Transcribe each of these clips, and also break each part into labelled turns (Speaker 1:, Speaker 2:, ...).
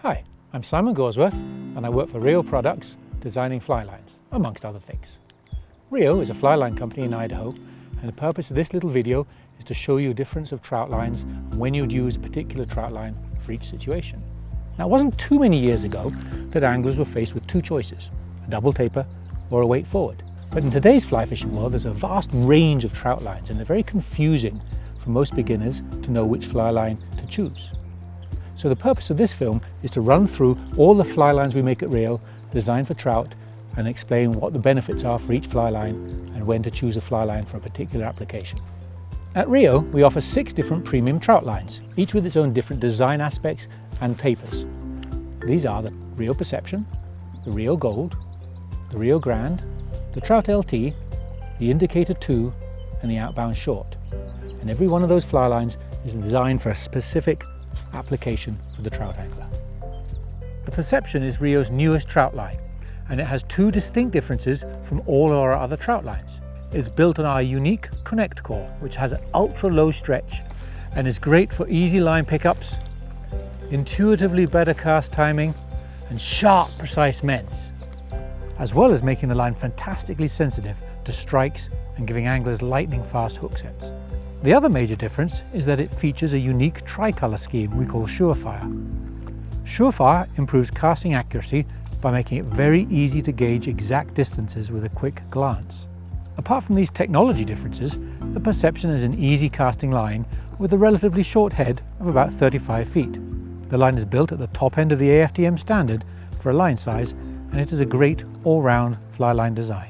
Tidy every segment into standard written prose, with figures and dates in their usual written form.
Speaker 1: Hi, I'm Simon Gorsworth and I work for RIO Products, designing fly lines, amongst other things. RIO is a fly line company in Idaho, and the purpose of this little video is to show you a difference of trout lines and when you'd use a particular trout line for each situation. Now, it wasn't too many years ago that anglers were faced with two choices, a double taper or a weight forward. But in today's fly fishing world, there's a vast range of trout lines and they're very confusing for most beginners to know which fly line to choose. So the purpose of this film is to run through all the fly lines we make at RIO, designed for trout, and explain what the benefits are for each fly line and when to choose a fly line for a particular application. At RIO, we offer 6 different premium trout lines, each with its own different design aspects and tapers. These are the RIO Perception, the RIO Gold, the RIO Grand, the Trout LT, the Indicator 2, and the Outbound Short. And every one of those fly lines is designed for a specific application for the trout angler. The Perception is RIO's newest trout line, and it has 2 distinct differences from all our other trout lines. It's built on our unique Connect core, which has an ultra low stretch and is great for easy line pickups, intuitively better cast timing, and sharp, precise mends, as well as making the line fantastically sensitive to strikes and giving anglers lightning fast hook sets. The other major difference is that it features a unique tricolor scheme we call Surefire. Surefire improves casting accuracy by making it very easy to gauge exact distances with a quick glance. Apart from these technology differences, the Perception is an easy casting line with a relatively short head of about 35 feet. The line is built at the top end of the AFTM standard for a line size, and it is a great all-round fly line design.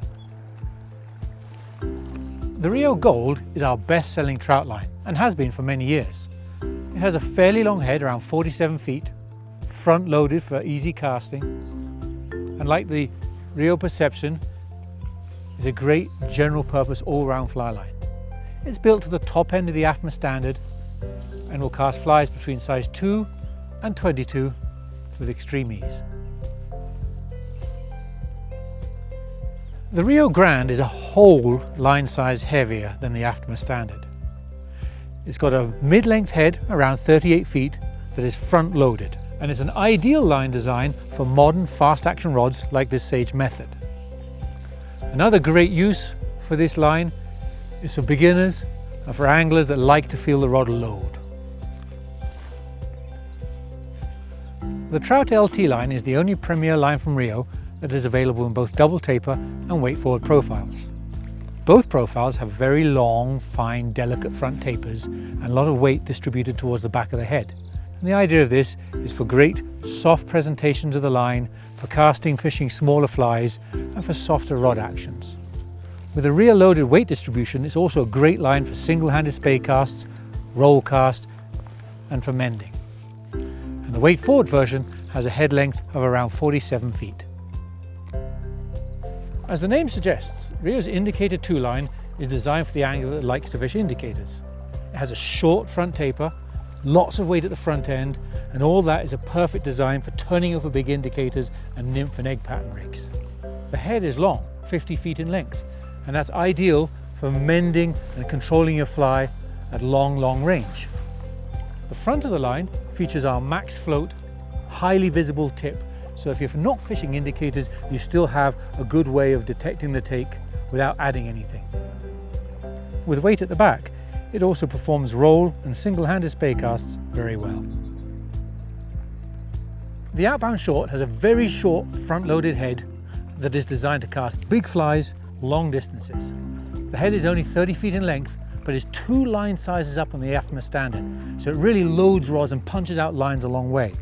Speaker 1: The RIO Gold is our best-selling trout line and has been for many years. It has a fairly long head, around 47 feet, front-loaded for easy casting, and like the RIO Perception, is a great general-purpose all-round fly line. It's built to the top end of the AFTM standard and will cast flies between size 2 and 22 with extreme ease. The RIO Grand is a whole line size heavier than the AFTM standard. It's got a mid-length head around 38 feet that is front loaded, and it's an ideal line design for modern fast action rods like this Sage method. Another great use for this line is for beginners and for anglers that like to feel the rod load. The Trout LT line is the only premier line from RIO that is available in both double taper and weight forward profiles. Both profiles have very long, fine, delicate front tapers and a lot of weight distributed towards the back of the head. And the idea of this is for great soft presentations of the line, for casting, fishing smaller flies, and for softer rod actions. With a rear loaded weight distribution, it's also a great line for single-handed spay casts, roll cast, and for mending. And the weight forward version has a head length of around 47 feet. As the name suggests, RIO's Indicator 2 line is designed for the angler that likes to fish indicators. It has a short front taper, lots of weight at the front end, and all that is a perfect design for turning over big indicators and nymph and egg pattern rigs. The head is long, 50 feet in length, and that's ideal for mending and controlling your fly at long range. The front of the line features our max float, highly visible tip, so if you're not fishing indicators, you still have a good way of detecting the take without adding anything. With weight at the back, it also performs roll and single-handed spay casts very well. The Outbound Short has a very short front-loaded head that is designed to cast big flies long distances. The head is only 30 feet in length, but is 2 line sizes up on the AFTM standard, so it really loads rods and punches out lines a long way.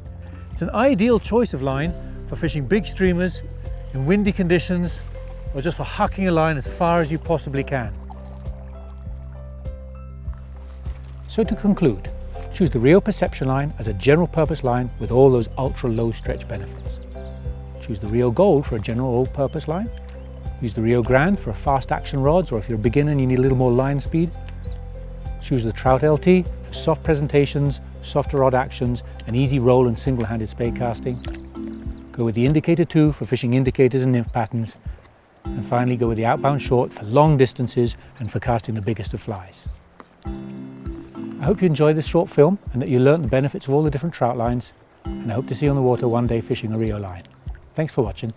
Speaker 1: It's an ideal choice of line for fishing big streamers in windy conditions, or just for hucking a line as far as you possibly can. So to conclude, choose the RIO Perception line as a general purpose line with all those ultra low stretch benefits. Choose the RIO Gold for a general all purpose line. Use the RIO Grand for fast action rods, or if you're a beginner and you need a little more line speed. Choose the Trout LT for soft presentations, softer rod actions, and easy roll and single-handed spay casting. Go with the Indicator 2 for fishing indicators and nymph patterns. And finally go with the Outbound Short for long distances and for casting the biggest of flies. I hope you enjoyed this short film and that you learned the benefits of all the different trout lines. and I hope to see you on the water one day fishing a RIO line. Thanks for watching.